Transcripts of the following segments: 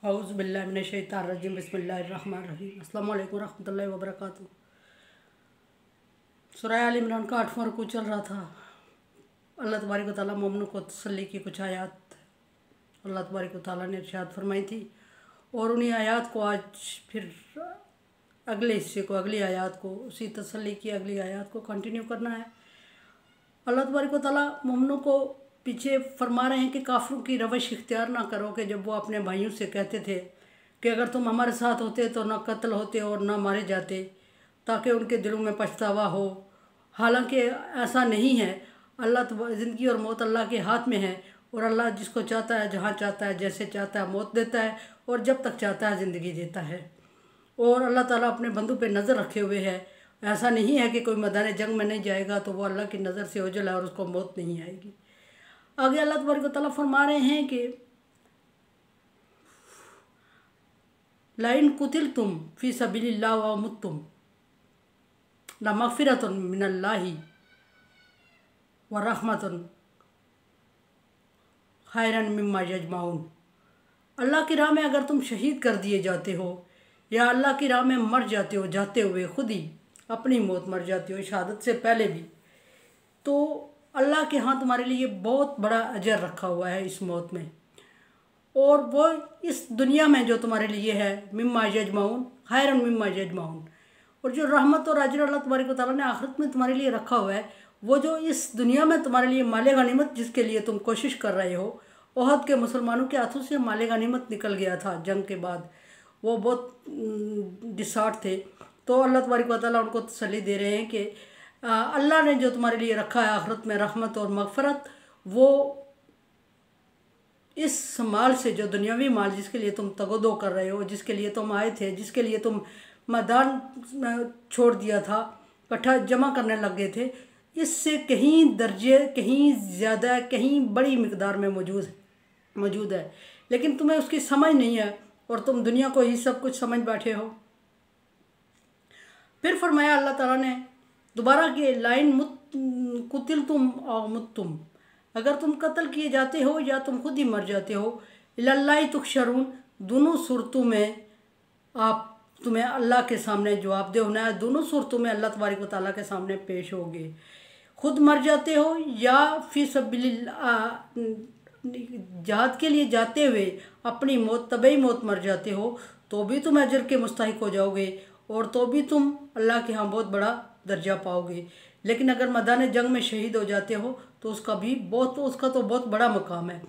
औज़ु बिल्लाहि मिनश शैतानिर रजीम बिस्मिल्लाहिर्रहमानिर्रहीम अस्सलामु अलैकुम रहमतुल्लाहि व बरकातुहू। सूरह आल इमरान का 8वां रुकू चल रहा था। अल्लाह तबारक व तआला मोमिनों को तसल्ली की कुछ आयत अल्लाह तबारक व तआला ने इरशाद फरमाई थी, और उन्हीं आयत को आज फिर अगले हिस्से को, अगली आयत को, उसी तसल्ली की अगली आयत को कंटिन्यू करना है। अल्लाह तबारक व तआला मोमिनों को पीछे फरमा रहे हैं कि काफिरों की रवश इख्तियार ना करो कि जब वो अपने भाइयों से कहते थे कि अगर तुम हमारे साथ होते तो ना कत्ल होते और ना मारे जाते, ताकि उनके दिलों में पछतावा हो। हालांकि ऐसा नहीं है। ज़िंदगी और मौत अल्लाह के हाथ में है, और अल्लाह जिसको चाहता है, जहाँ चाहता है, जैसे चाहता है मौत देता है, और जब तक चाहता है ज़िंदगी देता है। और अल्लाह ताला अपने बंदों पे नज़र रखे हुए है। ऐसा नहीं है कि कोई मैदान जंग में नहीं जाएगा तो वो अल्लाह की नज़र से ओझल है और उसको मौत नहीं आएगी। आगे अल्लाह तबारक व तआला फरमा रहे हैं कि लाइन कुतिलतुम फी सबीलिल्लाह व मुत्तुम लमग़फ़िरतुन मिनल्लाहि व रहमतुन खैरन मिम्मा यजमाऊन। अल्लाह की राह में अगर तुम शहीद कर दिए जाते हो, या अल्लाह की राह में मर जाते हो, जाते हुए खुद ही अपनी मौत मर जाते हो शहादत से पहले भी, तो अल्लाह के यहाँ तुम्हारे लिए बहुत बड़ा अजर रखा हुआ है इस मौत में। और वो इस दुनिया में जो तुम्हारे लिए है मिम्मा यजमाऊन खैरन मिम्मा यजमाऊन, और जो रहमत और अजर अल्लाह तबारक व तआला ने आखिरत में तुम्हारे लिए रखा हुआ है, वो जो इस दुनिया में तुम्हारे लिए माले गनीमत जिसके लिए तुम कोशिश कर रहे हो। ओहद के मुसलमानों के हाथों से माले गनीमत निकल गया था जंग के बाद, वो बहुत डिसार्ट थे। तो अल्लाह तबारक व तआला उनको तसल्ली दे रहे हैं कि अल्लाह ने जो तुम्हारे लिए रखा है आखिरत में रहमत और मग़फ़रत, वो इस माल से, जो दुनियावी माल जिसके लिए तुम तगोदो कर रहे हो, जिसके लिए तुम आए थे, जिसके लिए तुम मैदान छोड़ दिया था, इकट्ठा जमा करने लग गए थे, इससे कहीं दर्जे, कहीं ज़्यादा, कहीं बड़ी मिकदार में मौजूद है। लेकिन तुम्हें उसकी समझ नहीं है और तुम दुनिया को ही सब कुछ समझ बैठे हो। फिर फरमाया अल्लाह ताला ने दोबारा कि लाइन कुतिलतुम औ मुत्तुम, अगर तुम कत्ल किए जाते हो या तुम खुद ही मर जाते हो, इलल्लाहि तुहशरून, दोनों सूरतों में तुम्हें अल्लाह के सामने जवाबदेह होना है। दोनों सूरतों में अल्लाह तबारक व तआला के सामने पेश होगे। खुद मर जाते हो या फी सबिलिल्लाह जिहाद के लिए जाते हुए अपनी मौत, तबई मौत मर जाते हो, तो भी तुम अजर के मुस्तहिक हो जाओगे और तो भी तुम अल्लाह के यहाँ बहुत बड़ा दर्जा पाओगे। लेकिन अगर मैदान जंग में शहीद हो जाते हो तो उसका तो बहुत बड़ा मकाम है।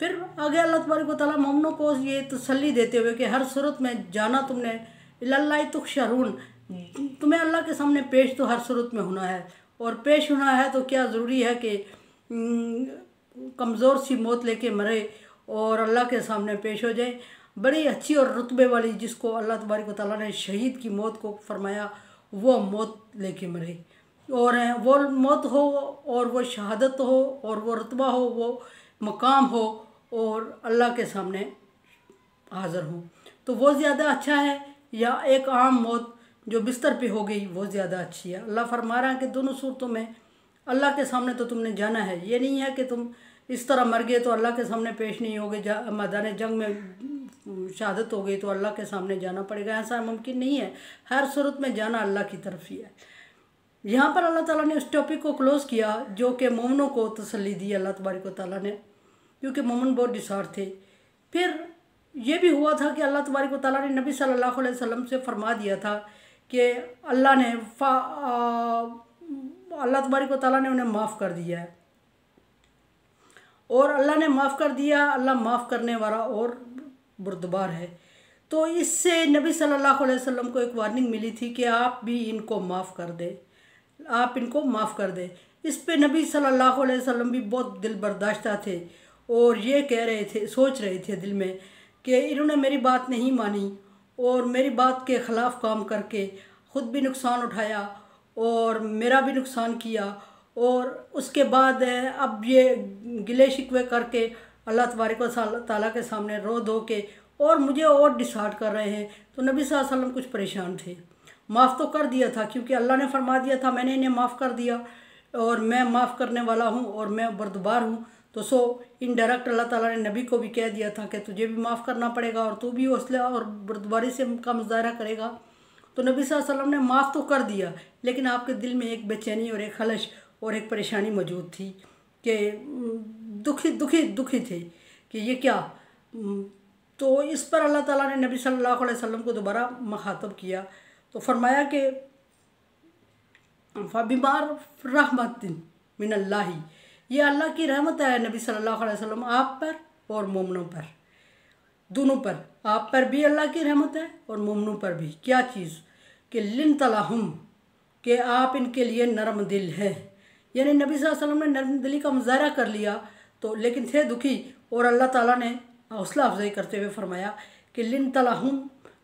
फिर आगे अल्लाह तबारक व तआला मोमिनों को ये तसल्ली देते हुए कि हर सूरत में जाना तुमने, इलल्लाहि तुहशरून, तुम्हें अल्लाह के सामने पेश तो हर सूरत में होना है। और पेश होना है तो क्या ज़रूरी है कि कमज़ोर सी मौत लेके मरे और अल्लाह के सामने पेश हो जाए। बड़ी अच्छी और रुतबे वाली, जिसको अल्लाह तबारक व तआला ने शहीद की मौत को फरमाया, वो मौत लेके मरे, और वो मौत हो और वो शहादत हो और वो रुतबा हो, वो मकाम हो और अल्लाह के सामने हाज़िर हो, तो वो ज़्यादा अच्छा है या एक आम मौत जो बिस्तर पे हो गई वो ज़्यादा अच्छी है। अल्लाह फरमा रहा है कि दोनों सूरतों में अल्लाह के सामने तो तुमने जाना है। ये नहीं है कि तुम इस तरह मर गए तो अल्लाह के सामने पेश नहीं होगे, मैदान जंग में शहादत हो गई तो अल्लाह के सामने जाना पड़ेगा, ऐसा मुमकिन नहीं है। हर सूरत में जाना अल्लाह की तरफ ही है। यहाँ पर अल्लाह ताला ने उस टॉपिक को क्लोज़ किया जो कि मोमिनों को तसल्ली दी अल्लाह तबारक व तआला ने, क्योंकि मोमिन बहुत डिसार्ट थे। फिर ये भी हुआ था कि अल्लाह तबारक व तआला ने नबी सल्लल्लाहु अलैहि वसल्लम से फरमा दिया था कि अल्लाह तबारक व तआला ने उन्हें माफ़ कर दिया है, और अल्लाह ने माफ़ कर दिया, अल्लाह माफ़ करने वाला और बुर्दबार है। तो इससे नबी सल्लल्लाहु अलैहि वसल्लम को एक वार्निंग मिली थी कि आप भी इनको माफ़ कर दें, आप इनको माफ़ कर दें। इस पे नबी सल्लल्लाहु अलैहि वसल्लम भी बहुत दिल बर्दाश्ता थे और ये कह रहे थे, सोच रहे थे दिल में कि इन्होंने मेरी बात नहीं मानी और मेरी बात के ख़िलाफ़ काम करके ख़ुद भी नुकसान उठाया और मेरा भी नुकसान किया, और उसके बाद अब ये गिले शिकवे करके अल्लाह तबारक व तआला के सामने रो धो के और मुझे और डिसार्ट कर रहे हैं। तो नबी सल्लल्लाहु अलैहि वसल्लम कुछ परेशान थे। माफ़ तो कर दिया था क्योंकि अल्लाह ने फरमा दिया था, मैंने इन्हें माफ़ कर दिया और मैं माफ़ करने वाला हूँ और मैं बर्दबार हूँ। तो सो इनडायरेक्ट अल्लाह ताला ने नबी को भी कह दिया था कि तुझे भी माफ़ करना पड़ेगा और तू भी हौसला और बुर्दबारी से का मुजाहरा करेगा। तो नबी सल्लल्लाहु अलैहि वसल्लम ने माफ़ तो कर दिया, लेकिन आपके दिल में एक बेचैनी और एक खलश और एक परेशानी मौजूद थी कि दुखी दुखी दुखी थे कि ये क्या। तो इस पर अल्लाह ताला ने नबी सल्लल्लाहु अलैहि वसल्लम को दोबारा मुखातब किया, तो फरमाया कि फ़बिमार रहमतिन मिनल्लाहि, ये अल्लाह की रहमत है नबी सल्लल्लाहु अलैहि वसल्लम आप पर और मोमिनों पर, दोनों पर, आप पर भी अल्लाह की रहमत है और मोमिनों पर भी। क्या चीज़ कि लिन तलाहुम, कि आप इनके लिए नरम दिल है, यानी नबी सल्लल्लाहु अलैहि वसल्लम ने नरम दिली का मुजाहरा कर लिया तो, लेकिन थे दुखी। और अल्लाह ताला ने हौसला अफजाई करते हुए फरमाया कि लिन तलाहुम,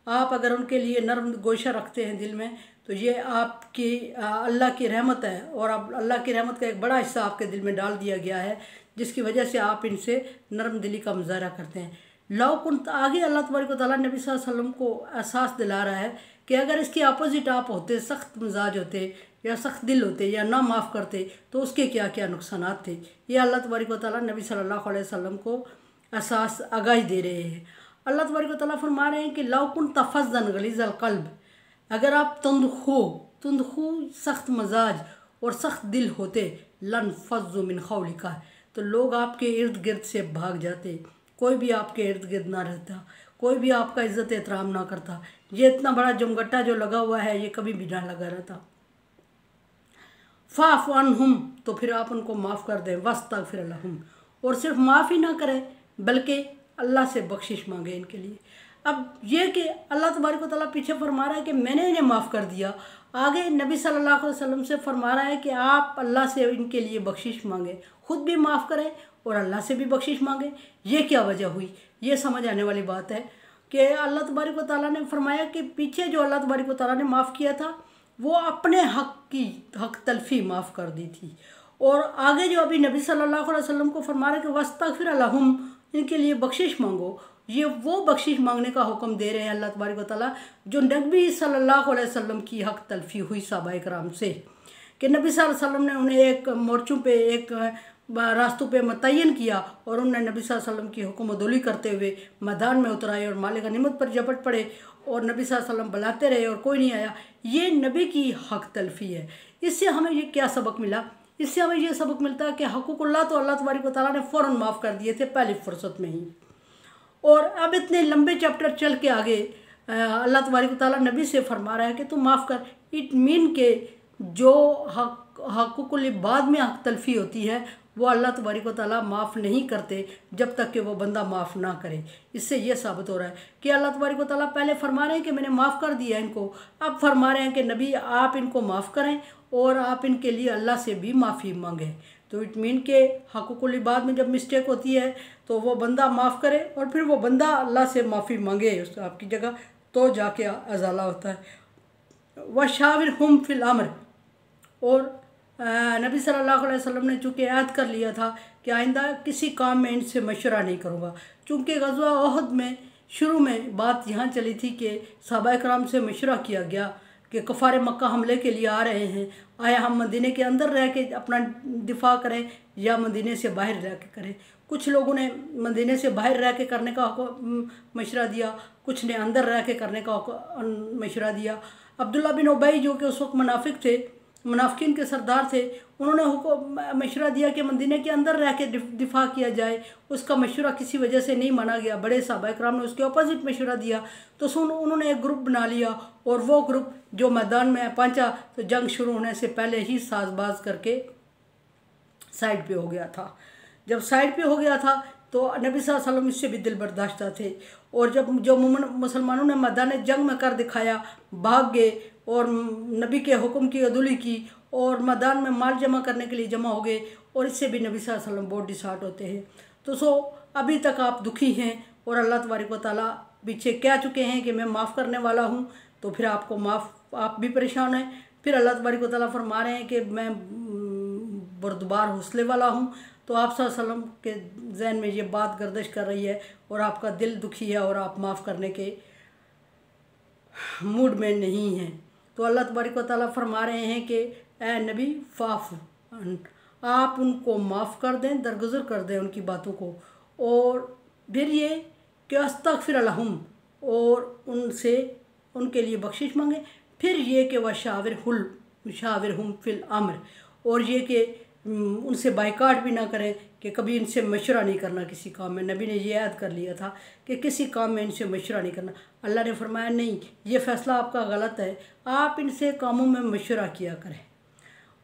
आप अगर उनके लिए नरम गोशा रखते हैं दिल में तो ये आपकी अल्लाह की रहमत है, और अब अल्लाह की रहमत का एक बड़ा हिस्सा आपके दिल में डाल दिया गया है, जिसकी वजह से आप इनसे नरम दिली का मुजाहरा करते हैं। लौकुन, आगे अल्लाह तबारक व तआला नबी सल्लल्लाहु अलैहि वसल्लम को एहसास दिला रहा है कि अगर इसके अपोजिट आप होते, सख्त मिजाज होते या सख्त दिल होते या ना माफ़ करते तो उसके क्या क्या नुकसानात थे। ये अल्लाह तबारक व तआला नबी सल्लल्लाहु अलैहि वसल्लम को एहसास आगाही दे रहे हैं। अल्लाह तबारक व तआला फरमा रहे हैं कि लौकुन तफज़्ज़न गलीज़ल क़ल्ब, अगर आप तुंदखू सख्त मजाज और सख्त दिल होते, लन फज़्ज़ु मिन खौलिका, तो लोग आपके इर्द गिर्द से भाग जाते, कोई भी आपके इर्द गिर्द ना रहता, कोई भी आपका इज़्ज़त एहतराम ना करता। ये इतना बड़ा जमगट्टा जो लगा हुआ है ये कभी भी ना लगा रहता। फ़ाफ़ अन्हुम, तो फिर आप उनको माफ़ कर दें, वस्तग़फिर लहुम, और सिर्फ माफ़ ही ना करें बल्कि अल्लाह से बख्शिश मांगे इनके लिए। अब ये कि अल्लाह तबारक व तआला पीछे फरमा रहा है कि मैंने इन्हें माफ़ कर दिया, आगे नबी सल्लल्लाहु अलैहि वसल्लम से फरमा रहा है कि आप अल्लाह से इनके लिए बख्शिश मांगे, खुद भी माफ़ करें और अल्लाह से भी बख्शिश मांगे। ये क्या वजह हुई, ये समझ आने वाली बात है कि अल्लाह तबारक व तआला ने फरमाया कि पीछे जो अल्लाह तबारक व तआला ने माफ़ किया था वो अपने हक तलफ़ी माफ़ कर दी थी, और आगे जो अभी नबी सल्लल्लाहु अलैहि वसल्लम को फरमा रहा है कि वस्तग़फिर लहुम, इनके लिए बख्शिश मांगो, ये वो बख्शिश मांगने का हुक्म दे रहे हैं अल्लाह तबारक व तआला जो नबी सल्लल्लाहु अलैहि वसल्लम की हक तलफ़ी हुई सहाबाए किराम से, कि नबी सल्लल्लाहु अलैहि वसल्लम ने उन्हें एक मोर्चों पे, एक रास्तों पे मुतय्यन किया और उन्होंने नबी सल्लल्लाहु अलैहि वसल्लम की हुक्म अदोली करते हुए मैदान में उतराए और मालिक गनीमत पर झपट पड़े, और नबी सल्लल्लाहु अलैहि वसल्लम बुलाते रहे और कोई नहीं आया। ये नबी की हक तलफ़ी है। इससे हमें ये क्या सबक मिला, इससे हमें ये सबक मिलता है कि हक़ुक़ुल्लाह तो अल्लाह तबारक व तआला ने फ़ौरन माफ़ कर दिए थे पहली फ़ुर्सत में ही, और अब इतने लंबे चैप्टर चल के आगे अल्लाह तबारक व तआला नबी से फरमा रहा है कि तुम माफ़ कर। इट मीन के जो हक़ुक़ुल इबाद में हक तलफ़ी होती है वो अल्लाह तबारक व तआला माफ़ नहीं करते जब तक कि वो बंदा माफ़ ना करे। इससे ये साबित हो रहा है कि अल्लाह तबारक व तआला पहले फरमा रहे हैं कि मैंने माफ़ कर दिया इनको, अब फरमा रहे हैं कि नबी आप इनको माफ़ करें और आप इनके लिए अल्लाह से भी माफ़ी मांगें। तो इट मीन के हक़ुक़ुल इबाद में जब मिस्टेक होती है तो वो बंदा माफ़ करे और फिर वो बंदा अल्लाह से माफ़ी मांगे उस आपकी जगह, तो जाके अज़ाला होता है। वशाविरहुम फिल अम्र, और नबी सल्लल्लाहु अलैहि वसल्लम ने चूँकि याद कर लिया था कि आइंदा किसी काम में इनसे मशवरा नहीं करूँगा, चूँकि ग़ज़वा उहद में शुरू में बात यहाँ चली थी कि सहाबाए किराम से मशवरा किया गया कि कुफ़ार मक्का हमले के लिए आ रहे हैं, आया हम मदीने के अंदर रह के अपना दिफा करें या मदीने से बाहर रह के करें। कुछ लोगों ने मदीने से बाहर रह के करने का मशवरा दिया, कुछ ने अंदर रह के करने का मशवरा दिया। अब्दुल्ला बिन उबई जो कि उस वक्त मुनाफिक थे, मुनाफिकीन के सरदार थे, उन्होंने मशवरा दिया कि मदीने के अंदर रह के दिफा किया जाए। उसका मशवरा किसी वजह से नहीं माना गया, बड़े सहाबाए किराम ने उसके अपोजिट मशवरा दिया। तो उन्होंने एक ग्रुप बना लिया और वो ग्रुप जो मैदान में पहुंचा तो जंग शुरू होने से पहले ही साजबाज करके साइड पे हो गया था। जब साइड पे हो गया था तो नबी सल्लल्लाहु अलैहि वसल्लम इससे भी दिल बर्दाश्त थे, और जब जो मुसलमानों ने मैदान जंग में कर दिखाया, भाग गए और नबी के हुक्म की अदुली की और मैदान में माल जमा करने के लिए जमा हो गए, और इससे भी नबी सल्लल्लाहु अलैहि वसल्लम बहुत डिसहार्ट होते हैं। तो अभी तक आप दुखी हैं और अल्लाह तबारक व तआला पीछे कह चुके हैं कि मैं माफ़ करने वाला हूँ, तो फिर आपको आप भी परेशान हैं। फिर अल्लाह तबारक व तआला फरमा रहे हैं कि मैं बुर्दबार हौसले वाला हूँ। तो आप सल्लल्लाहु अलैहि वसल्लम के जहन में ये बात गर्दिश कर रही है और आपका दिल दुखी है और आप माफ़ करने के मूड में नहीं हैं। तो अल्लाह तबारक व तआला फरमा रहे हैं कि ए नबी फ़ाफ़ आप उनको माफ़ कर दें, दरगुजर कर दें उनकी बातों को। और फिर ये कि अस्तगफिर लहुम, और उनसे उनके लिए बख्शिश मांगे। फिर ये कि वशाविरहुम फिल अम्र, और ये कि उनसे बाइकाट भी ना करें, कि कभी इनसे मशवरा नहीं करना किसी काम में। नबी ने ये याद कर लिया था कि किसी काम में इनसे मशवरा नहीं करना। अल्लाह ने फरमाया नहीं, ये फ़ैसला आपका गलत है, आप इनसे कामों में मशवरा किया करें।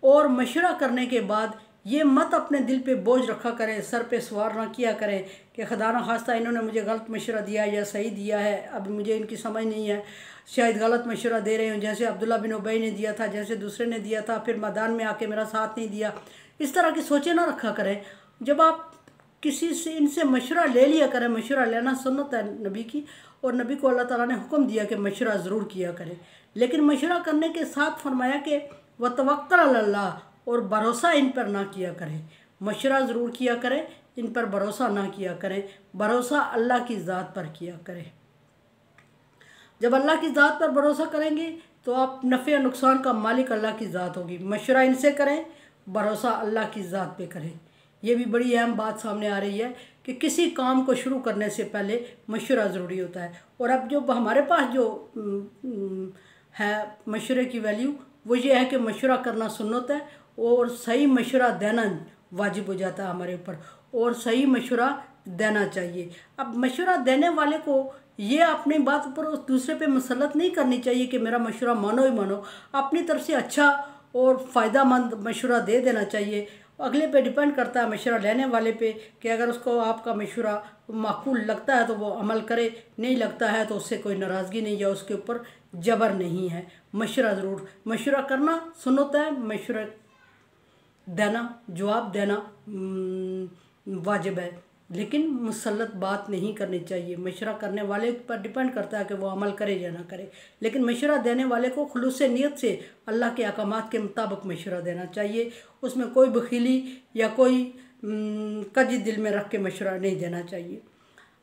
और मशवरा करने के बाद ये मत अपने दिल पे बोझ रखा करें, सर पे सवार ना किया करें कि खुदा न खास्ता इन्होंने मुझे गलत मशवरा दिया या सही दिया है, अब मुझे इनकी समझ नहीं है, शायद गलत मशवरा दे रहे हूँ, जैसे अब्दुल्ला बिन उबई ने दिया था, जैसे दूसरे ने दिया था, फिर मैदान में आके मेरा साथ नहीं दिया। इस तरह की सोचें ना रखा करें। जब आप किसी से इनसे मशवरा ले लिया करें, मशवरा लेना सुन्नत है नबी की, और नबी को अल्लाह ताला ने हुक्म दिया कि मशवरा ज़रूर किया करें। लेकिन मशवरा करने के साथ फरमाया कि व तवक्कल अल्लाह, और भरोसा इन पर ना किया करें। मशवरा ज़रूर किया करें, इन पर भरोसा ना किया करें, भरोसा अल्लाह की ज़ात पर किया करें। जब अल्लाह की ज़ात पर भरोसा करेंगे तो आप नफ़े नुकसान का मालिक अल्लाह की ज़ात होगी। मशवरा इनसे करें, भरोसा अल्लाह की ज़ात पे करें। ये भी बड़ी अहम बात सामने आ रही है कि किसी काम को शुरू करने से पहले मशवरा ज़रूरी होता है। और अब जो हमारे पास जो है मशवरे की वैल्यू, वो ये है कि मशवरा करना सुन्नत है, और सही मशवरा देना वाजिब हो जाता है हमारे ऊपर, और सही मशवरा देना चाहिए। अब मशवरा देने वाले को ये अपनी बात पर उस दूसरे पे मुसलत नहीं करनी चाहिए कि मेरा मशवरा मानो ही मानो। अपनी तरफ से अच्छा और फ़ायदामंद मशवरा दे देना चाहिए। अगले पे डिपेंड करता है, मशवरा लेने वाले पे, कि अगर उसको आपका मशवरा माकूल लगता है तो वो अमल करे, नहीं लगता है तो उससे कोई नाराज़गी नहीं या उसके ऊपर जबर नहीं है। मशवरा करना सुन्नत है, मशवरा देना, जवाब देना वाजिब है, लेकिन मुसल्लत बात नहीं करनी चाहिए। मशवरा करने वाले पर डिपेंड करता है कि वो अमल करे या ना करे, लेकिन मशवरा देने वाले को खुलूस नीयत से अल्लाह के अहकामात के मुताबिक मशवरा देना चाहिए। उसमें कोई बखीली या कोई कजी दिल में रख के मशवरा नहीं देना चाहिए।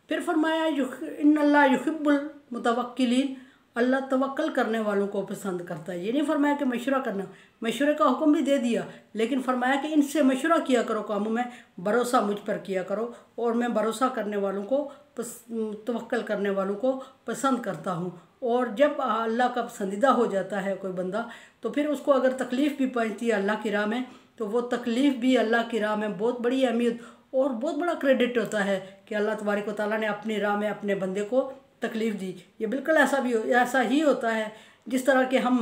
फिर फरमाया इन्नल्लाह युहिब्बुल मुतवक्किलीन, अल्लाह तवक्कल करने वालों को पसंद करता है। ये नहीं फरमाया कि मशवरा करना, मशवरे का हुक्म भी दे दिया, लेकिन फरमाया कि इनसे मशवरा किया करो कामों में, भरोसा मुझ पर किया करो, और मैं भरोसा करने वालों को तवक्कल करने वालों को पसंद करता हूँ। और जब अल्लाह का पसंदीदा हो जाता है कोई बंदा, तो फिर उसको अगर तकलीफ़ भी पहुँचती है अल्लाह की राह में, तो वो तकलीफ़ भी अल्लाह की राह में बहुत बड़ी अहमियत और बहुत बड़ा क्रेडिट होता है कि अल्लाह तबारक व तआला ने अपनी राह में अपने बंदे को तकलीफ़ दी। ये बिल्कुल ऐसा ही होता है जिस तरह के हम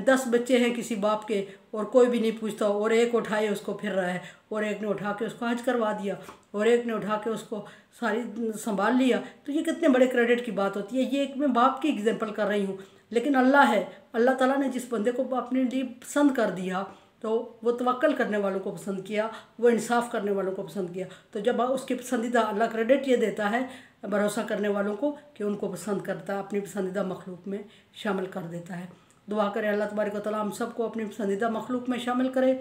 10 बच्चे हैं किसी बाप के, और कोई भी नहीं पूछता, और एक उठाए उसको फिर रहा है, और एक ने उठा के उसको हज करवा दिया, और एक ने उठा के उसको सारी संभाल लिया। तो ये कितने बड़े क्रेडिट की बात होती है। ये एक मैं बाप की एग्जांपल कर रही हूँ, लेकिन अल्लाह है, अल्लाह ताला ने जिस बंदे को अपने लिए पसंद कर दिया, तो वो तवक्कल करने वालों को पसंद किया, वो इंसाफ करने वालों को पसंद किया। तो जब उसके पसंदीदा, अल्लाह क्रेडिट ये देता है भरोसा करने वालों को कि उनको पसंद करता है, अपनी पसंदीदा मखलूक में शामिल कर देता है। दुआ करें अल्लाह तबारक व तआला हम सबको अपनी पसंदीदा मखलूक में शामिल करे।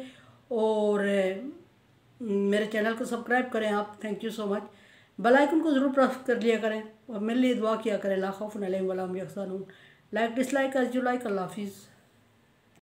और मेरे चैनल को सब्सक्राइब करें आप, thank you so much. Bell icon को ज़रूर प्रेस कर लिया करें, और मेरे लिए दुआ किया करें। ला खौफुन अलैहिम वला हुम यहज़नून। Like dislike as you like. अल्लाह हाफिज़।